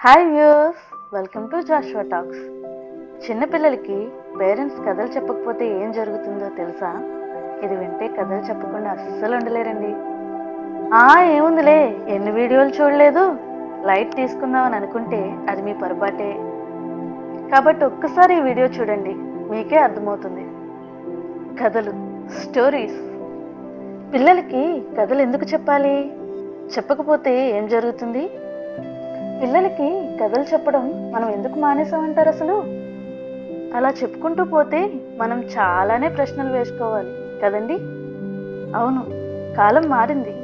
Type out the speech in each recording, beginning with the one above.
Hi viewers, welcome to Joshua Talks. చిన్నపిల్లలకి parents కథలు చెప్పకపోతే ఏం జరుగుతుందో తెలుసా? ఇది వింటే కథలు చెప్పకుండా అస్సలు ఉండలేరండి. ఏముందిలే, ఎన్ని వీడియోలు చూడలేదు, లైట్ తీసుకుందామని అనుకుంటే అది మీ పొరపాటే. కాబట్టి ఒక్కసారి ఈ వీడియో చూడండి, మీకే అర్థమవుతుంది. కథలు, స్టోరీస్. పిల్లలకి కథలు ఎందుకు చెప్పాలి? చెప్పకపోతే ఏం జరుగుతుంది? పిల్లలకి కథలు చెప్పడం మనం ఎందుకు మానేసామంటారు అసలు? అలా చెప్పుకుంటూ పోతే మనం చాలానే ప్రశ్నలు వేసుకోవాలి కదండి. అవును, కాలం మారింది.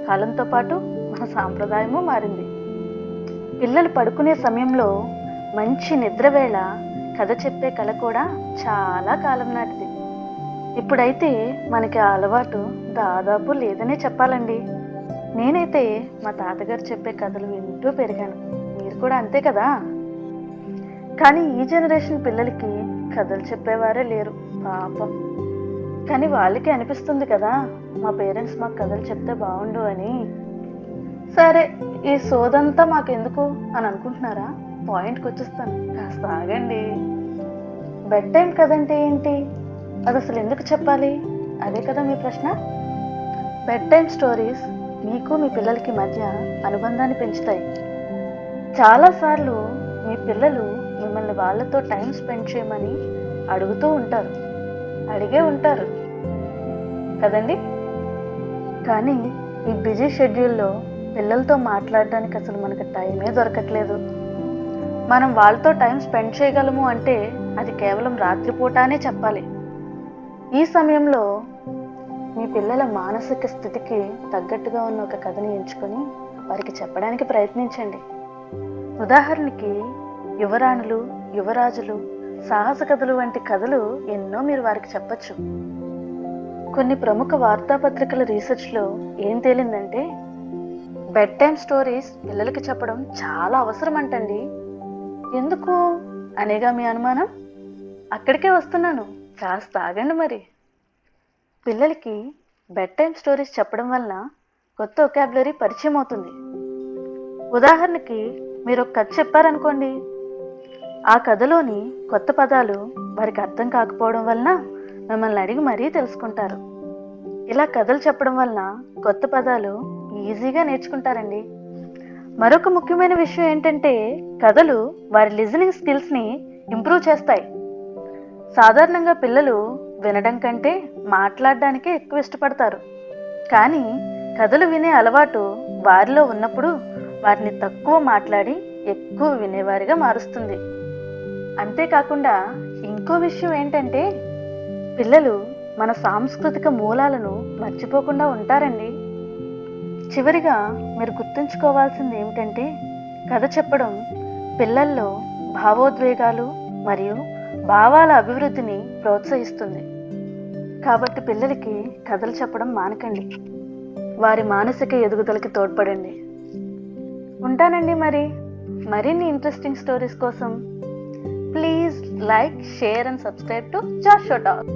కాలంతో పాటు మన సాంప్రదాయము మారింది. పిల్లలు పడుకునే సమయంలో మంచి నిద్రవేళ కథ చెప్పే కళ కూడా చాలా కాలం నాటిది. ఇప్పుడైతే మనకి ఆ అలవాటు దాదాపు లేదనే చెప్పాలండి. నేనైతే మా తాతగారు చెప్పే కథలు వింటూ పెరిగాను. మీరు కూడా అంతే కదా? కానీ ఈ జనరేషన్ పిల్లలకి కథలు చెప్పేవారే లేరు పాపం. కానీ వాళ్ళకి అనిపిస్తుంది కదా, మా పేరెంట్స్ మాకు కథలు చెప్తే బాగుండు అని. సరే, ఈ సోదంతా మాకెందుకు అని అనుకుంటున్నారా? పాయింట్కి వచ్చేస్తాను, కాస్త ఆగండి. బెడ్ టైం కథంటే ఏంటి? అది అసలు ఎందుకు చెప్పాలి? అదే కదా మీ ప్రశ్న. బెడ్ టైం స్టోరీస్ మీకు మీ పిల్లలకి మధ్య అనుబంధాన్ని పెంచుతాయి. చాలాసార్లు మీ పిల్లలు మిమ్మల్ని వాళ్ళతో టైం స్పెండ్ చేయమని అడిగే ఉంటారు కదండి. కానీ ఈ బిజీ షెడ్యూల్లో పిల్లలతో మాట్లాడడానికి అసలు మనకు టైమే దొరకట్లేదు. మనం వాళ్ళతో టైం స్పెండ్ చేయగలము అంటే అది కేవలం రాత్రిపూట అనే చెప్పాలి. ఈ సమయంలో మీ పిల్లల మానసిక స్థితికి తగ్గట్టుగా ఉన్న ఒక కథని ఎంచుకొని వారికి చెప్పడానికి ప్రయత్నించండి. ఉదాహరణకి యువరాణులు, యువరాజులు, సాహస కథలు వంటి కథలు ఎన్నో మీరు వారికి చెప్పచ్చు. కొన్ని ప్రముఖ వార్తాపత్రికల రీసెర్చ్లో ఏం తేలిందంటే బెడ్ టైం స్టోరీస్ పిల్లలకి చెప్పడం చాలా అవసరం అంటండి. ఎందుకు అనేగా మీ అనుమానం? అక్కడికే వస్తున్నాను, కాస్త ఆగండి మరి. పిల్లలకి బెడ్ టైం స్టోరీస్ చెప్పడం వలన కొత్త వొకాబులరీ పరిచయం అవుతుంది. ఉదాహరణకి మీరు ఒక కథ చెప్పారనుకోండి, ఆ కథలోని కొత్త పదాలు వారికి అర్థం కాకపోవడం వలన మిమ్మల్ని అడిగి మరీ తెలుసుకుంటారు. ఇలా కథలు చెప్పడం వలన కొత్త పదాలు ఈజీగా నేర్చుకుంటారండి. మరొక ముఖ్యమైన విషయం ఏంటంటే కథలు వారి లిజనింగ్ స్కిల్స్ని ఇంప్రూవ్ చేస్తాయి. సాధారణంగా పిల్లలు వినడం కంటే మాట్లాడడానికే ఎక్కువ ఇష్టపడతారు. కానీ కథలు వినే అలవాటు వారిలో ఉన్నప్పుడు వారిని తక్కువ మాట్లాడి ఎక్కువ వినేవారిగా మారుస్తుంది. అంతేకాకుండా ఇంకో విషయం ఏంటంటే పిల్లలు మన సాంస్కృతిక మూలాలను మర్చిపోకుండా ఉంటారండి. చివరిగా మీరు గుర్తుంచుకోవాల్సింది ఏమిటంటే కథ చెప్పడం పిల్లల్లో భావోద్వేగాలు మరియు భావాల అభివృద్ధిని ప్రోత్సహిస్తుంది. కాబట్టి పిల్లలకి కథలు చెప్పడం మానకండి, వారి మానసిక ఎదుగుదలకి తోడ్పడండి. ఉంటానండి మరి. మరిన్ని ఇంట్రెస్టింగ్ స్టోరీస్ కోసం please like, share and subscribe to Joshua talks.